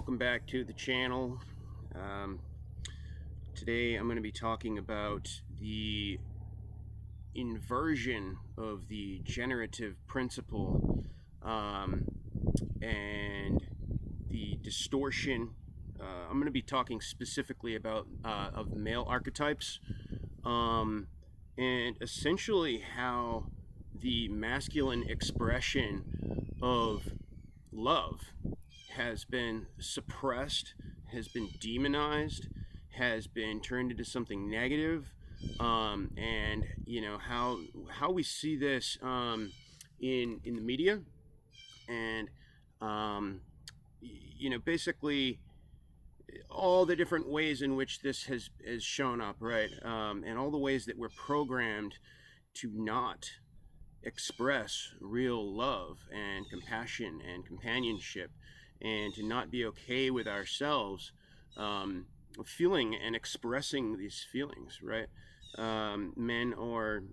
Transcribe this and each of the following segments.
welcome back to the channel. Today I'm going to be talking about the inversion of the generative principle and the distortion. I'm going to be talking specifically about of male archetypes and essentially how the masculine expression of love has been suppressed, has been demonized, has been turned into something negative, and you know how we see this in the media, and you know, basically all the different ways in which this has shown up, right? And all the ways that we're programmed to not express real love and compassion and companionship, and to not be okay with ourselves feeling and expressing these feelings, right? Men are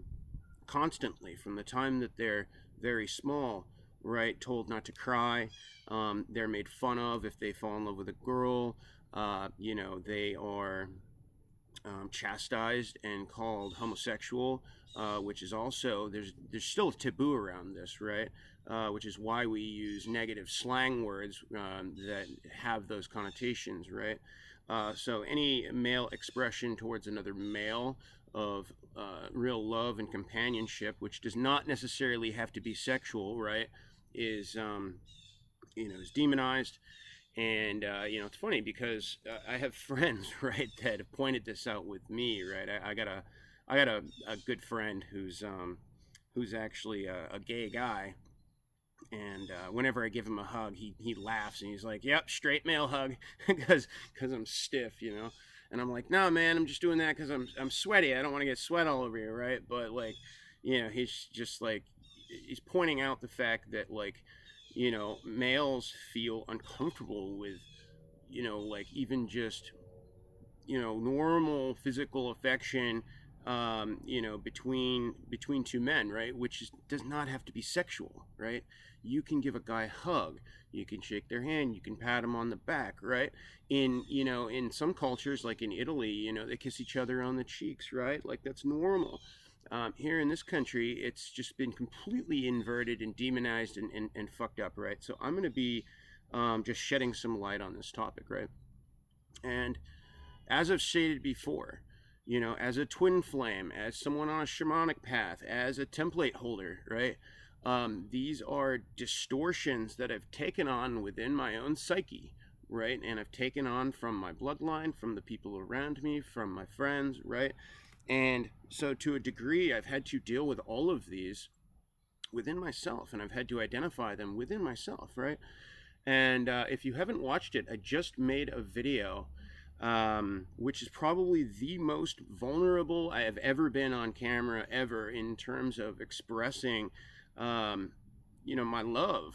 constantly, from the time that they're very small, right, told not to cry. They're made fun of if they fall in love with a girl. You know, they are chastised and called homosexual, which is also, there's still a taboo around this, right? Which is why we use negative slang words that have those connotations, right? So any male expression towards another male of real love and companionship, which does not necessarily have to be sexual, right, is you know, is demonized. And you know, it's funny because I have friends, right, that have pointed this out with me, right? I got a good friend who's actually a gay guy, and whenever I give him a hug, he laughs and he's like, "Yep, straight male hug," because I'm stiff, you know. And I'm like, "No, man, I'm just doing that because I'm sweaty. I don't want to get sweat all over you, right?" But like, you know, he's just like, he's pointing out the fact that, like, you know, males feel uncomfortable with, you know, like even just, you know, normal physical affection, you know, between two men, right? Which does not have to be sexual, right? You can give a guy a hug, you can shake their hand, you can pat him on the back, right? In, you know, in some cultures, like in Italy, you know, they kiss each other on the cheeks, right? Like that's normal. Here in this country, it's just been completely inverted and demonized and fucked up, right? So I'm going to be just shedding some light on this topic, right? And as I've stated before, you know, as a twin flame, as someone on a shamanic path, as a template holder, right? These are distortions that I've taken on within my own psyche, right? And I've taken on from my bloodline, from the people around me, from my friends, right? And so to a degree, I've had to deal with all of these within myself, and I've had to identify them within myself, right? And if you haven't watched it, I just made a video, which is probably the most vulnerable I have ever been on camera ever, in terms of expressing, you know, my love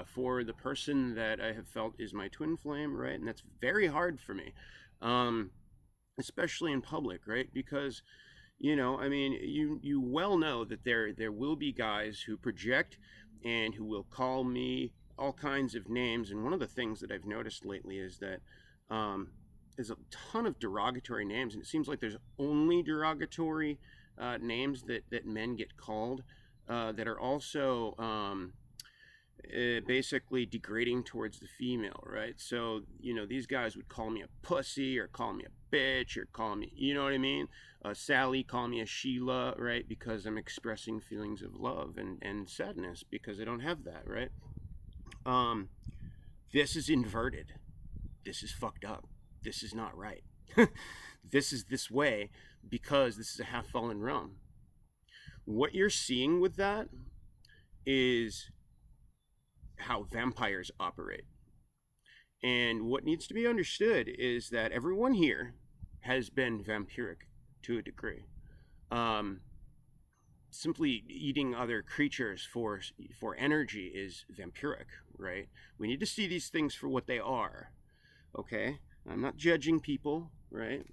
for the person that I have felt is my twin flame, right? And that's very hard for me. Especially in public, right? Because, you know, I mean, you well know that there will be guys who project and who will call me all kinds of names. And one of the things that I've noticed lately is that there's a ton of derogatory names, and it seems like there's only derogatory names that men get called, that are also basically degrading towards the female, right? So, you know, these guys would call me a pussy, or call me a bitch, or call me, you know what I mean? Sally, call me a Sheila, right? Because I'm expressing feelings of love and sadness because I don't have that, right? This is inverted. This is fucked up. This is not right. This is this way because this is a half-fallen realm. What you're seeing with that is how vampires operate. And what needs to be understood is that everyone here has been vampiric to a degree. Simply eating other creatures for energy is vampiric, right? We need to see these things for what they are, okay? I'm not judging people, right?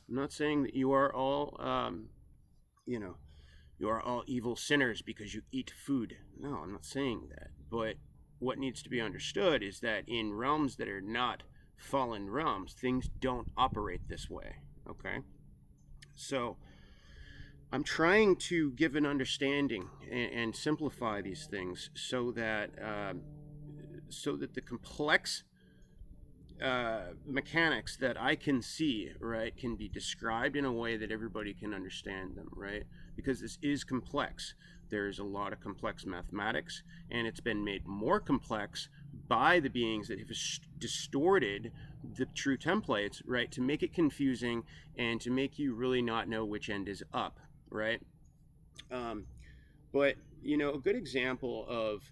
I'm not saying that you are all, you know, you are all evil sinners because you eat food. No, I'm not saying that. But what needs to be understood is that in realms that are not fallen realms, things don't operate this way. Okay, so I'm trying to give an understanding and simplify these things so that the complex mechanics that I can see, right, can be described in a way that everybody can understand them, right? Because this is complex. There's a lot of complex mathematics, and it's been made more complex by the beings that have distorted the true templates, right, to make it confusing and to make you really not know which end is up, right? But you know, a good example of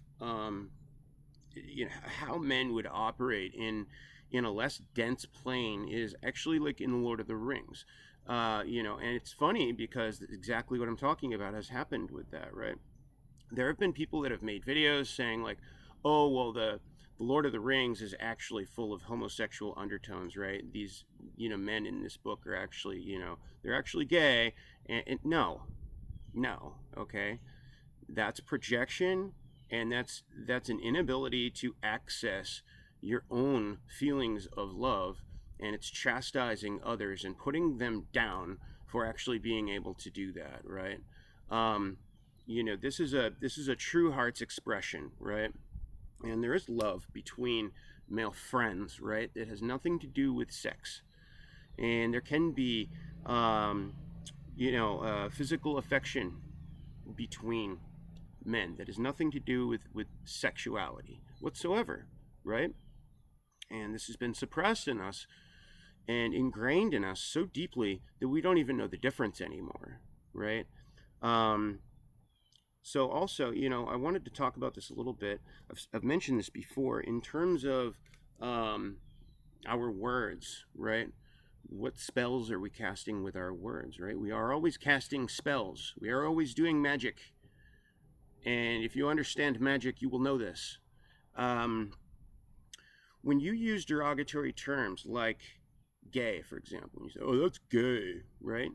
you know, how men would operate in a less dense plane is actually like in the Lord of the Rings. You know, and it's funny because exactly what I'm talking about has happened with that, right? There have been people that have made videos saying like, oh, well, the Lord of the Rings is actually full of homosexual undertones, right? These, you know, men in this book are actually, you know, they're actually gay. And no, okay? That's projection, and that's an inability to access your own feelings of love, and it's chastising others and putting them down for actually being able to do that, right? You know, this is a true heart's expression, right? And there is love between male friends, right? It has nothing to do with sex, and there can be you know, physical affection between men that has nothing to do with sexuality whatsoever, right? And this has been suppressed in us and ingrained in us so deeply that we don't even know the difference anymore, right? So also, you know, I wanted to talk about this a little bit. I've mentioned this before in terms of our words, right? What spells are we casting with our words, right? We are always casting spells. We are always doing magic. And if you understand magic, you will know this. When you use derogatory terms like gay, for example, you say, oh, that's gay, right?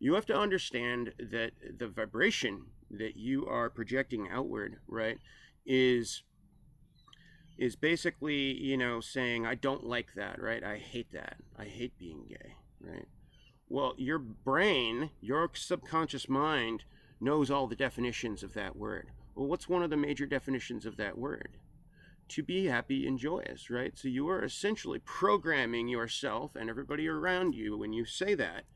You have to understand that the vibration that you are projecting outward, right, is basically, you know, saying, I don't like that, right? I hate that. I hate being gay, right? Well, your brain, your subconscious mind knows all the definitions of that word. Well, what's one of the major definitions of that word? To be happy and joyous, right? So you are essentially programming yourself and everybody around you when you say that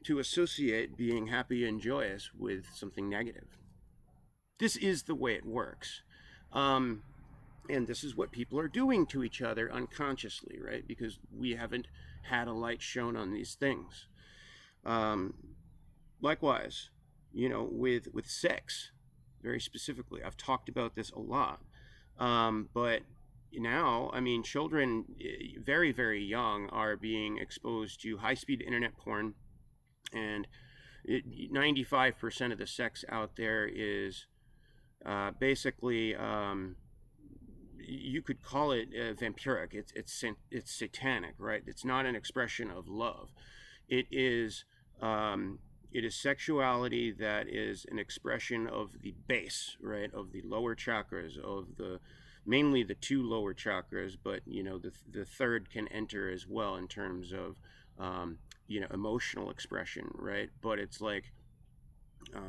to associate being happy and joyous with something negative. This is the way it works. And this is what people are doing to each other unconsciously, right? Because we haven't had a light shown on these things. Likewise, you know, with sex, very specifically, I've talked about this a lot. But now, I mean, children very, very young are being exposed to high-speed internet porn, and 95% of the sex out there is basically, you could call it vampiric. It's satanic, right? It's not an expression of love. It is sexuality that is an expression of the base, right, of the lower chakras, of mainly the two lower chakras, but you know, the third can enter as well in terms of you know, emotional expression, right? But it's like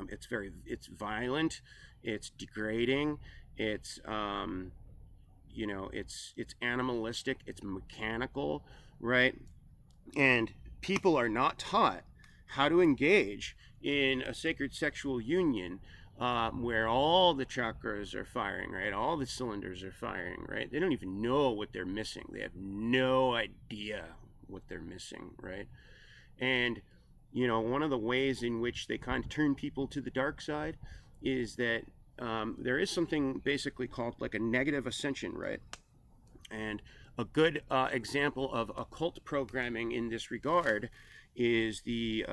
it's violent, it's degrading, it's you know, it's animalistic, it's mechanical, right? And people are not taught how to engage in a sacred sexual union where all the chakras are firing, right? All the cylinders are firing, right? They don't even know what they're missing. They have no idea what they're missing, right? And, you know, one of the ways in which they kind of turn people to the dark side is that there is something basically called like a negative ascension, right? And a good example of occult programming in this regard is the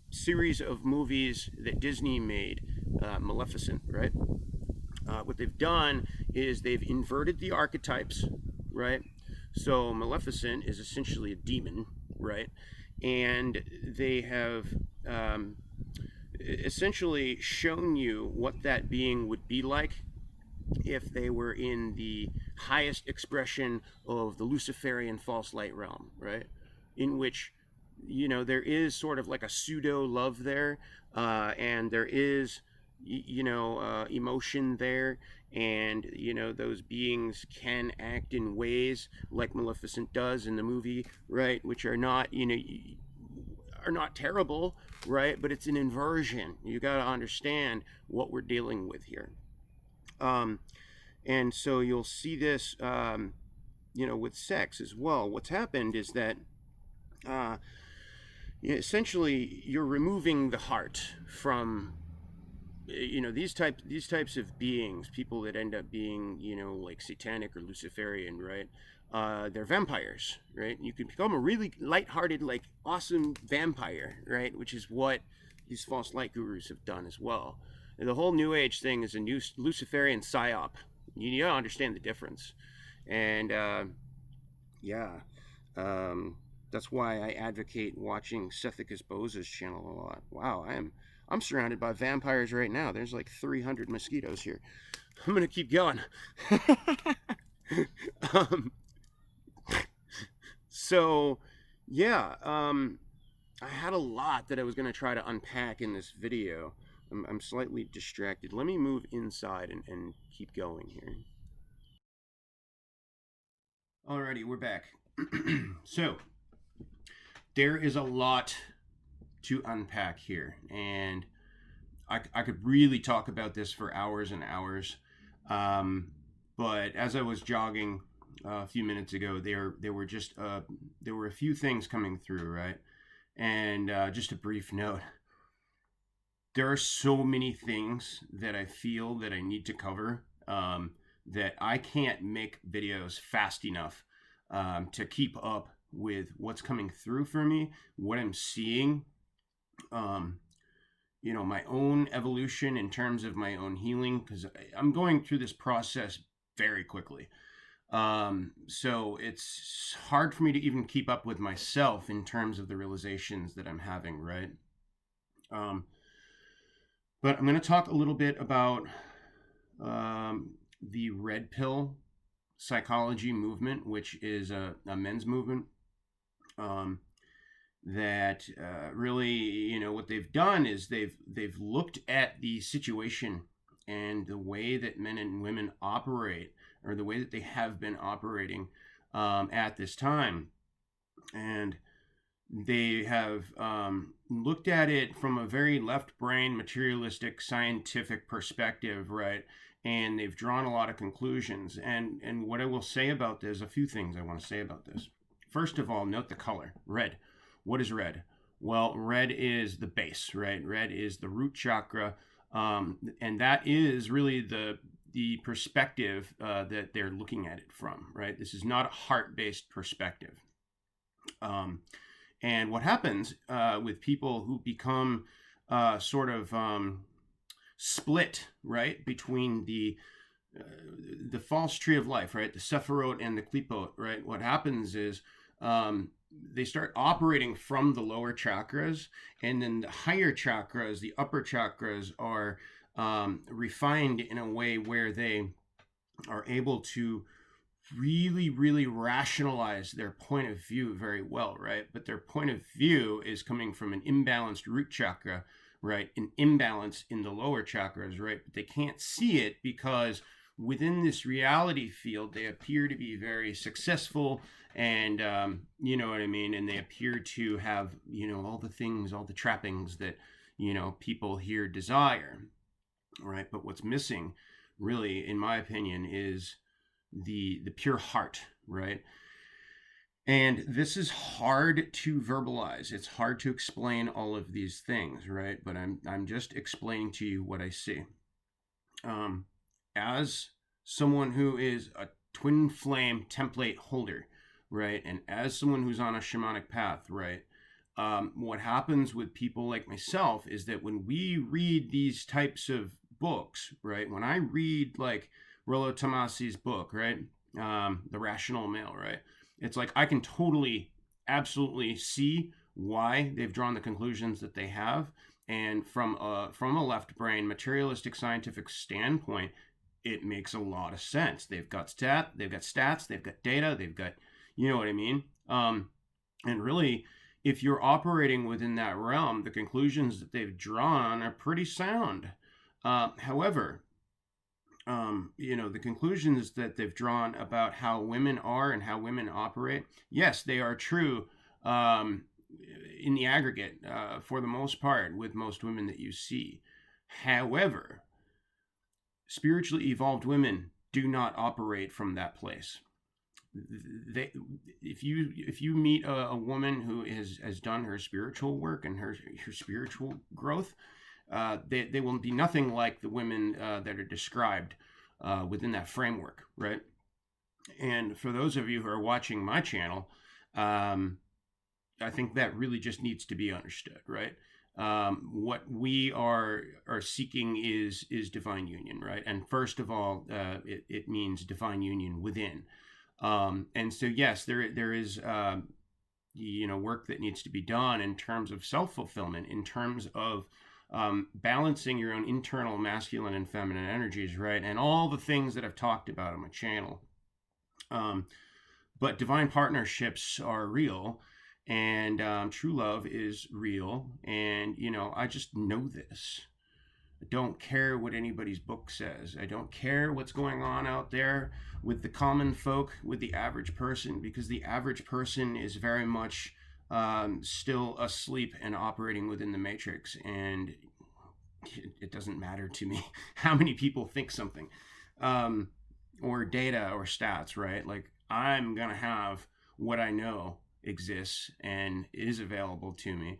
series of movies that Disney made, Maleficent, right? What they've done is they've inverted the archetypes, right? So Maleficent is essentially a demon, right? And they have essentially shown you what that being would be like if they were in the highest expression of the Luciferian false light realm, right? In which, there is sort of like a pseudo love there, and there is, emotion there, and, those beings can act in ways like Maleficent does in the movie, right? Which are not, are not terrible, right? But it's an inversion. You got to understand what we're dealing with here. And so you'll see this, with sex as well. What's happened is that essentially you're removing the heart from these types of beings, people that end up being like satanic or Luciferian, right? They're vampires, right? You can become a really lighthearted, like awesome vampire, right? Which is what these false light gurus have done as well. And the whole New Age thing is a new Luciferian psyop. You gotta understand the difference, and that's why I advocate watching Sethicus Boza's channel a lot. Wow, I'm surrounded by vampires right now. There's like 300 mosquitoes here. I'm gonna keep going. So, yeah, I had a lot that I was gonna try to unpack in this video. I'm slightly distracted. Let me move inside and keep going here. Alrighty, we're back. So, there is a lot to unpack here, and I could really talk about this for hours and hours. But as I was jogging a few minutes ago, there were a few things coming through, right? And just a brief note. There are so many things that I feel that I need to cover that I can't make videos fast enough to keep up with what's coming through for me, what I'm seeing, my own evolution in terms of my own healing, because I'm going through this process very quickly. So it's hard for me to even keep up with myself in terms of the realizations that I'm having, right? But I'm going to talk a little bit about the red pill psychology movement, which is a men's movement that really, what they've done is they've looked at the situation and the way that men and women operate, or the way that they have been operating at this time, and they have looked at it from a very left brain, materialistic, scientific perspective, right? And they've drawn a lot of conclusions. And what I will say about this, a few things I want to say about this. First of all, note the color, red. What is red? Well, red is the base, right? Red is the root chakra. And that is really the perspective that they're looking at it from, right? This is not a heart-based perspective. And what happens with people who become sort of split, right, between the false tree of life, right, the Sephirot and the Klipot, right? What happens is they start operating from the lower chakras, and then the higher chakras, the upper chakras, are refined in a way where they are able to really, really rationalize their point of view very well, right? But their point of view is coming from an imbalanced root chakra, right? An imbalance in the lower chakras, right? But they can't see it because within this reality field, they appear to be very successful, and you know what I mean? And they appear to have, all the things, all the trappings that, people here desire, right? But what's missing, really, in my opinion, is the pure heart, right? And this is hard to verbalize. It's hard to explain all of these things, right? But I'm just explaining to you what I see. As someone who is a twin flame template holder, right? And as someone who's on a shamanic path, right? What happens with people like myself is that when we read these types of books, right? When I read like Rollo Tomasi's book, right? The Rational Male, right? It's like I can totally, absolutely see why they've drawn the conclusions that they have. And from a left brain, materialistic, scientific standpoint, it makes a lot of sense. They've got stats, they've got data, they've got, you know what I mean? And really, if you're operating within that realm, the conclusions that they've drawn are pretty sound. However, the conclusions that they've drawn about how women are and how women operate, yes, they are true in the aggregate, for the most part, with most women that you see. However, spiritually evolved women do not operate from that place. If you meet a woman who has done her spiritual work and her spiritual growth, they will be nothing like the women that are described within that framework, right? And for those of you who are watching my channel, I think that really just needs to be understood, right? What we are seeking is divine union, right? And first of all, it means divine union within. And so, yes, there is work that needs to be done in terms of self-fulfillment, in terms of balancing your own internal masculine and feminine energies, right? And all the things that I've talked about on my channel. But divine partnerships are real. And true love is real. And, I just know this. I don't care what anybody's book says. I don't care what's going on out there with the common folk, with the average person, because the average person is very much still asleep and operating within the matrix. And it doesn't matter to me how many people think something, or data or stats, right? Like, I'm going to have what I know exists and is available to me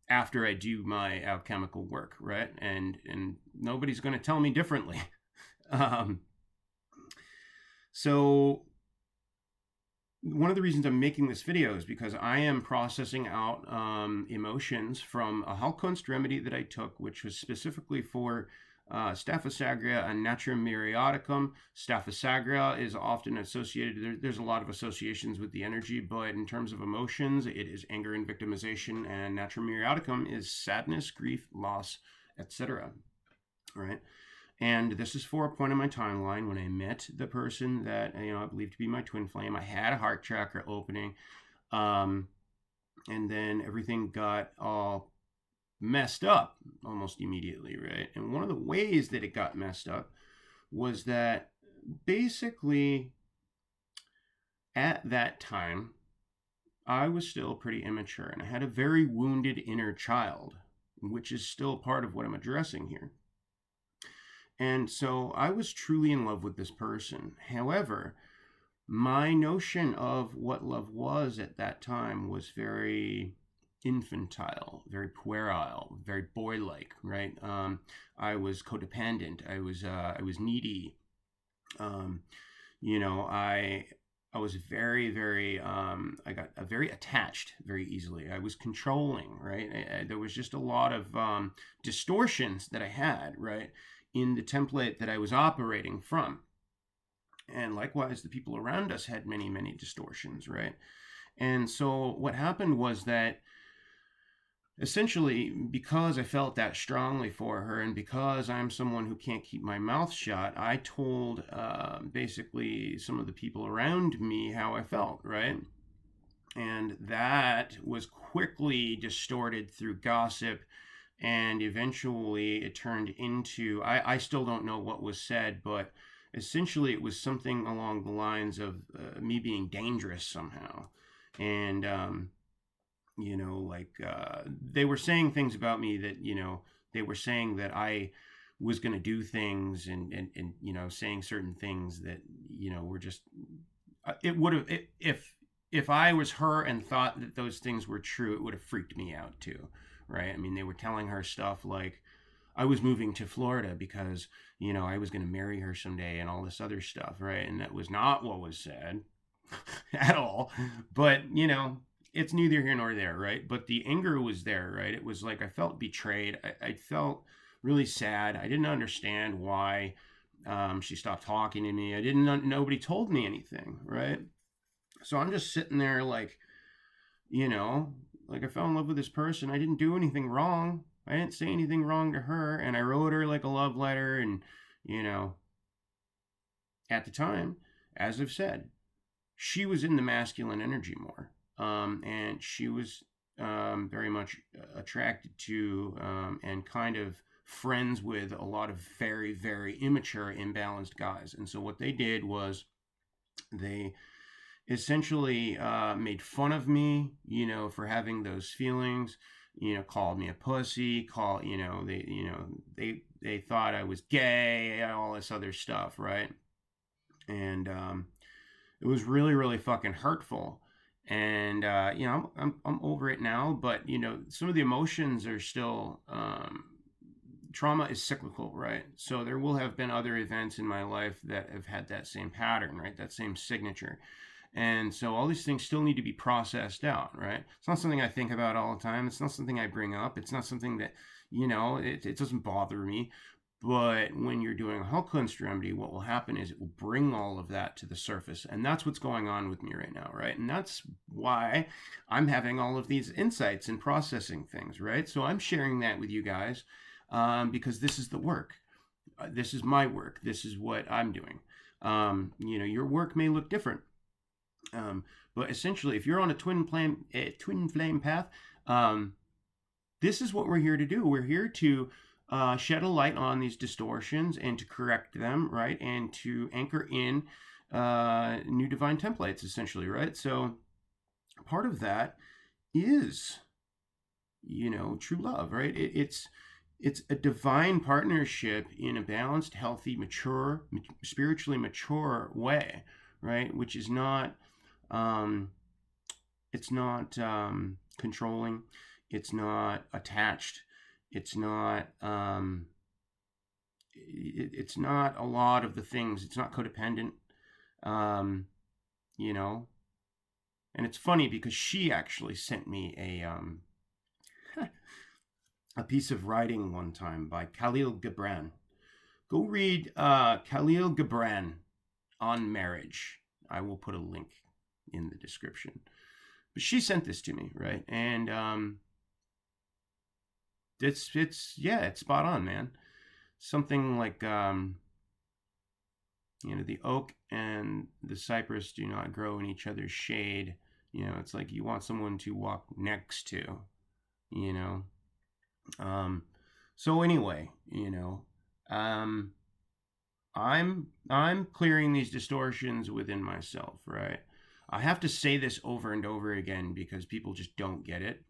after I do my alchemical work, right? And nobody's going to tell me differently. So one of the reasons I'm making this video is because I am processing out emotions from a Heilkunst remedy that I took, which was specifically for Staphysagria and Natrum muriaticum. Staphysagria is often associated, there's a lot of associations with the energy, but in terms of emotions, it is anger and victimization, and Natrum muriaticum is sadness, grief, loss, etc. Right? And this is for a point in my timeline when I met the person that I believe to be my twin flame. I had a heart chakra opening, and then everything got all messed up almost immediately, right? And one of the ways that it got messed up was that basically at that time I was still pretty immature, and I had a very wounded inner child, which is still part of what I'm addressing here. And so I was truly in love with this person. However, my notion of what love was at that time was very infantile, very puerile, very boy-like, right? I was codependent. I was needy. I was very, very, I got very attached very easily. I was controlling, right? There was just a lot of distortions that I had, right, in the template that I was operating from. And likewise, the people around us had many, many distortions, right? And so what happened was that essentially, because I felt that strongly for her, and because I'm someone who can't keep my mouth shut, I told basically some of the people around me how I felt, right? And that was quickly distorted through gossip, and eventually it turned into, I still don't know what was said, but essentially it was something along the lines of me being dangerous somehow. And they were saying things about me that, they were saying that I was going to do things and saying certain things that, were just, it would have, if I was her and thought that those things were true, it would have freaked me out too, right? I mean, they were telling her stuff like I was moving to Florida because, I was going to marry her someday and all this other stuff, right? And that was not what was said at all. But, it's neither here nor there, right? But the anger was there, right? It was like I felt betrayed. I felt really sad. I didn't understand why she stopped talking to me. Nobody told me anything, right? So I'm just sitting there like, like I fell in love with this person. I didn't do anything wrong. I didn't say anything wrong to her. And I wrote her like a love letter, and, at the time, as I've said, she was in the masculine energy more. And she was very much attracted to and kind of friends with a lot of very, very immature, imbalanced guys. And so what they did was they essentially made fun of me, for having those feelings, called me a pussy, they thought I was gay, all this other stuff, right? And it was really, really fucking hurtful. And I'm over it now, but some of the emotions are still. Trauma is cyclical, right? So there will have been other events in my life that have had that same pattern, right? That same signature. And so all these things still need to be processed out, right? It's not something I think about all the time. It's not something I bring up. It's not something that, it doesn't bother me. But when you're doing a Occult cleanse remedy, what will happen is it will bring all of that to the surface. And that's what's going on with me right now, right? And that's why I'm having all of these insights and processing things, right? So I'm sharing that with you guys because this is the work. This is my work. This is what I'm doing. Your work may look different. But essentially, if you're on a twin flame path, this is what we're here to do. We're here to shed a light on these distortions and to correct them, right? And to anchor in new divine templates, essentially, right? So part of that is, true love, right? It's a divine partnership in a balanced, healthy, mature, spiritually mature way, right? Which is not, it's not controlling. It's not attached. It's not it's not a lot of the things. It's not codependent, and it's funny because she actually sent me a piece of writing one time by Kahlil Gibran. Go read Kahlil Gibran on marriage. I will put a link in the description. But she sent this to me, right? And it's spot on, man. Something like the oak and the cypress do not grow in each other's shade. It's like you want someone to walk next to. So anyway, I'm clearing these distortions within myself, right? I have to say this over and over again because people just don't get it.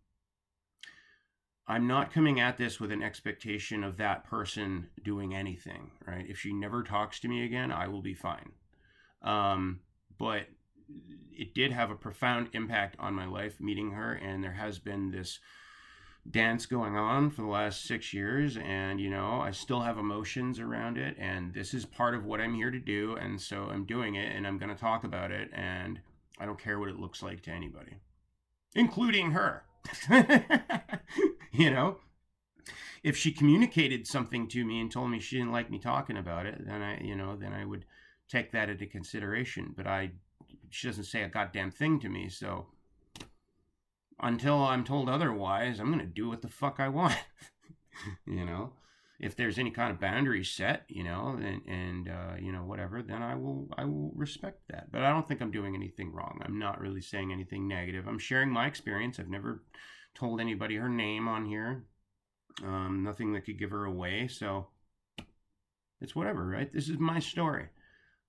I'm not coming at this with an expectation of that person doing anything, right? If she never talks to me again, I will be fine. But it did have a profound impact on my life meeting her, and there has been this dance going on for the last 6 years, and I still have emotions around it, and this is part of what I'm here to do, and so I'm doing it, and I'm going to talk about it, and I don't care what it looks like to anybody, including her. If she communicated something to me and told me she didn't like me talking about it, then I would take that into consideration. But she doesn't say a goddamn thing to me, so until I'm told otherwise, I'm gonna do what the fuck I want. If there's any kind of boundary set, and whatever, then I will respect that. But I don't think I'm doing anything wrong. I'm not really saying anything negative. I'm sharing my experience. I've never told anybody her name on here. Nothing that could give her away. So it's whatever, right? This is my story.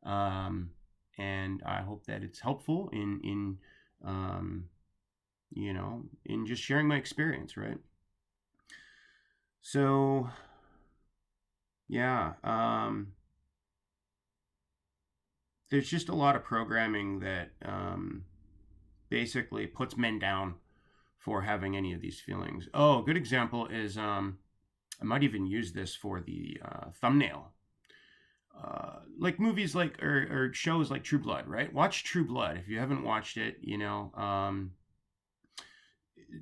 And I hope that it's helpful in just sharing my experience, right? So, yeah, there's just a lot of programming that basically puts men down for having any of these feelings. Oh, a good example is, I might even use this for the thumbnail. Like movies or shows like True Blood, right? Watch True Blood. If you haven't watched it,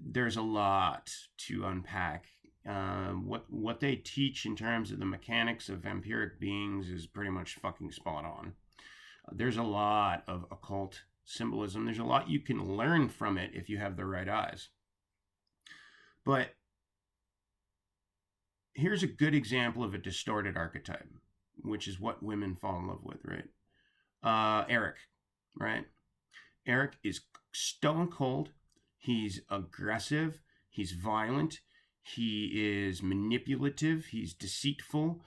there's a lot to unpack. What they teach in terms of the mechanics of vampiric beings is pretty much fucking spot on. There's a lot of occult symbolism. There's a lot you can learn from it if you have the right eyes. But here's a good example of a distorted archetype, which is what women fall in love with, right? Eric, right? Eric is stone cold. He's aggressive. He's violent. He is manipulative. He's deceitful.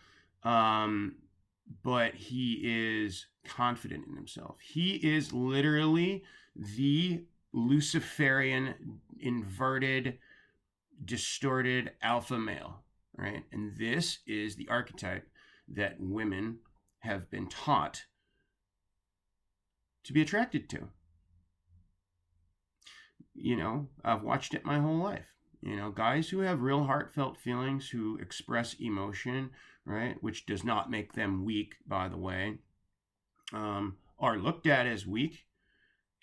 But he is confident in himself. He is literally the Luciferian, inverted, distorted alpha male, right? And this is the archetype that women have been taught to be attracted to. You know, I've watched it my whole life. You know, guys who have real heartfelt feelings, who express emotion, right, which does not make them weak, by the way, are looked at as weak,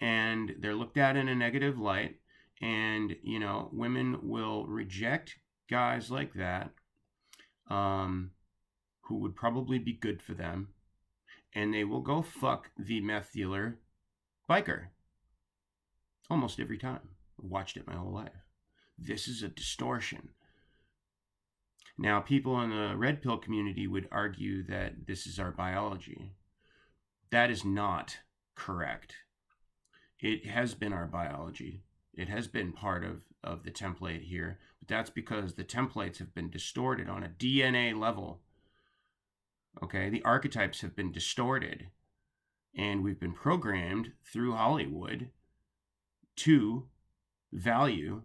and they're looked at in a negative light. And, you know, women will reject guys like that, who would probably be good for them, and they will go fuck the meth dealer biker. Almost every time. I've watched it my whole life. This is a distortion. Now, people in the red pill community would argue that this is our biology. That is not correct. It has been our biology. It has been part of the template here, but that's because the templates have been distorted on a DNA level. Okay, the archetypes have been distorted, and we've been programmed through Hollywood to value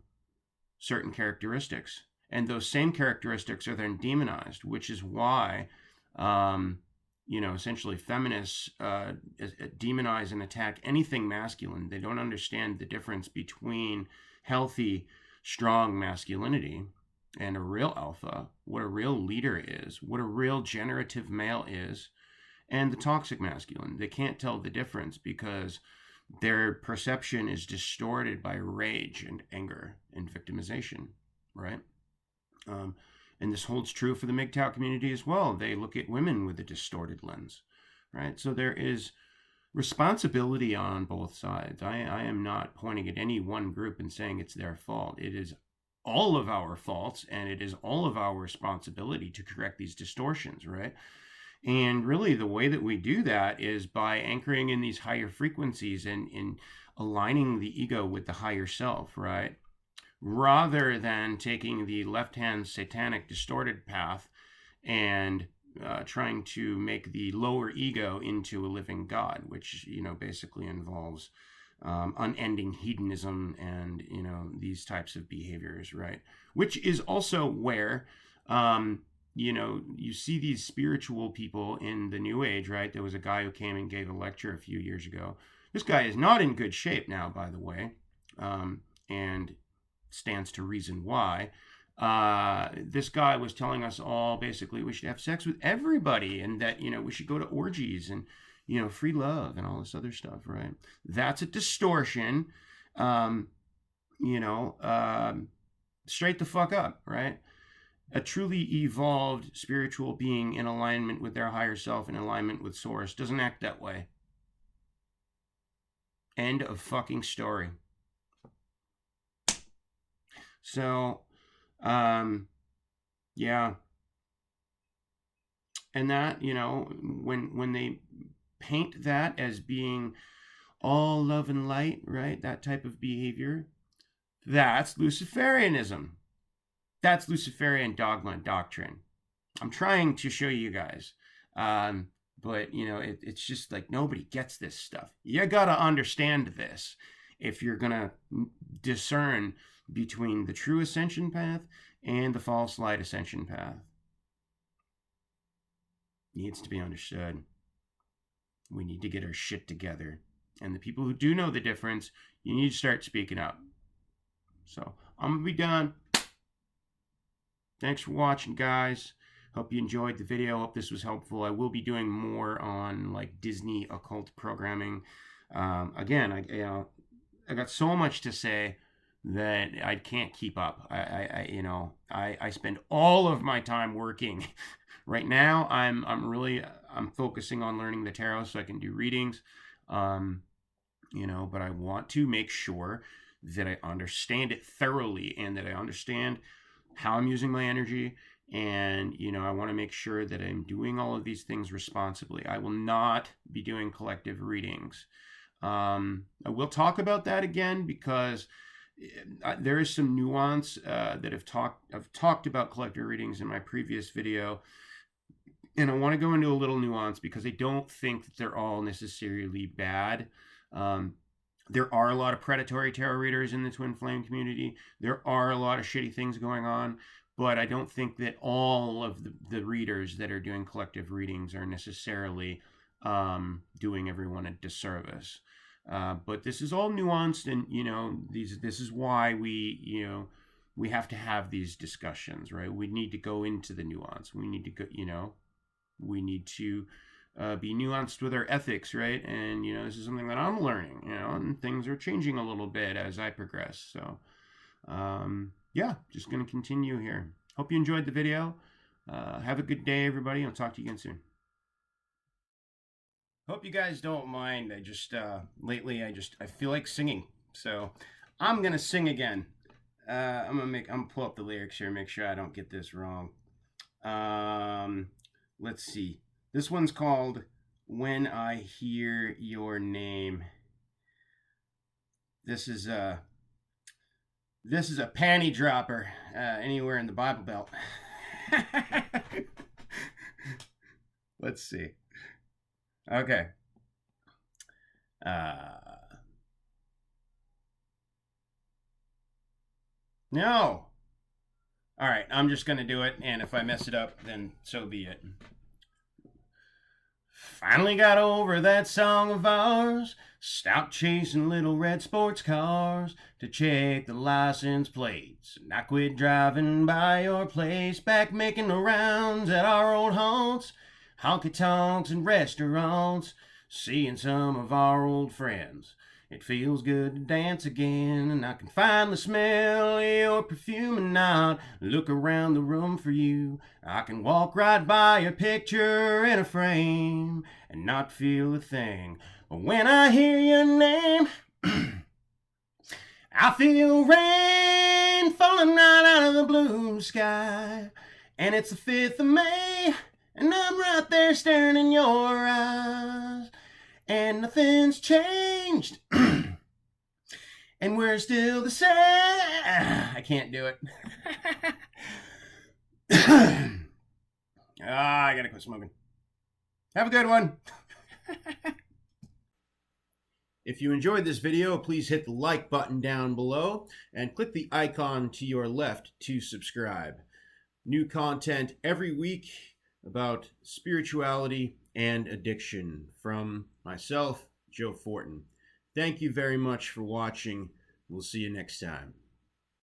certain characteristics. And those same characteristics are then demonized, which is why, you know, essentially feminists demonize and attack anything masculine. They don't understand the difference between healthy, strong masculinity and a real alpha, what a real leader is, what a real generative male is, and the toxic masculine. They can't tell the difference because their perception is distorted by rage and anger and victimization, right? And this holds true for the MGTOW community as well. They look at women with a distorted lens, right? So there is responsibility on both sides. I am not pointing at any one group and saying it's their fault. It is all of our faults, and it is all of our responsibility to correct these distortions, right? And really the way that we do that is by anchoring in these higher frequencies and in aligning the ego with the higher self, right? Rather than taking the left-hand satanic distorted path and trying to make the lower ego into a living god, which, you know, basically involves unending hedonism and, you know, these types of behaviors, right? Which is also where, you know, you see these spiritual people in the New Age, right? There was a guy who came and gave a lecture a few years ago. This guy is not in good shape now, by the way, and stands to reason why. This guy was telling us all basically we should have sex with everybody, and that, you know, we should go to orgies and, you know, free love and all this other stuff, right? That's a distortion, you know, straight the fuck up, right? A truly evolved spiritual being in alignment with their higher self, in alignment with source, doesn't act that way. End of fucking story. So, yeah. And that, you know, when they paint that as being all love and light, right? That type of behavior, that's Luciferianism. That's Luciferian dogma and doctrine. I'm trying to show you guys. But, you know, it's just like nobody gets this stuff. You got to understand this if you're going to discern between the true ascension path and the false light ascension path. Needs to be understood. We need to get our shit together. And the people who do know the difference, you need to start speaking up. So, I'm going to be done. Thanks for watching, guys. Hope you enjoyed the video. Hope this was helpful. I will be doing more on like Disney occult programming. Again, I got so much to say that I can't keep up. I spend all of my time working. Right now, I'm focusing on learning the tarot so I can do readings. You know, but I want to make sure that I understand it thoroughly and that I understand how I'm using my energy And, you know, I want to make sure that I'm doing all of these things responsibly. I will not be doing collective readings. I will talk about that again because there is some nuance that I've talked about collective readings in my previous video. And I want to go into a little nuance because I don't think that they're all necessarily bad. There are a lot of predatory tarot readers in the Twin Flame community. There are a lot of shitty things going on. But I don't think that all of the readers that are doing collective readings are necessarily doing everyone a disservice. But this is all nuanced, and you know, this is why we have to have these discussions, right? We need to go into the nuance. We need to go, we need to be nuanced with our ethics, right? And this is something that I'm learning, and things are changing a little bit as I progress. So. Yeah, just going to continue here. Hope you enjoyed the video. Have a good day, everybody. I'll talk to you again soon. Hope you guys don't mind. I just, lately, I feel like singing. So I'm going to sing again. I'm going to pull up the lyrics here and make sure I don't get this wrong. Let's see. This one's called When I Hear Your Name. This is a panty dropper anywhere in the Bible Belt. Let's see. Okay. No. All right, I'm just going to do it, and if I mess it up, then so be it. Finally got over that song of ours. Stopped chasing little red sports cars to check the license plates. And I quit driving by your place. Back making the rounds at our old haunts. Honky tonks and restaurants. Seeing some of our old friends. It feels good to dance again, and I can finally smell your perfume and not look around the room for you. I can walk right by your picture in a frame and not feel a thing. But when I hear your name, I feel rain falling right out of the blue sky. And it's the 5th of May, and I'm right there staring in your eyes. And nothing's changed. And we're still the same. I can't do it. I gotta quit smoking. Have a good one. If you enjoyed this video, please hit the like button down below and click the icon to your left to subscribe. New content every week about spirituality and addiction from myself, Joe Fortin. Thank you very much for watching. We'll see you next time.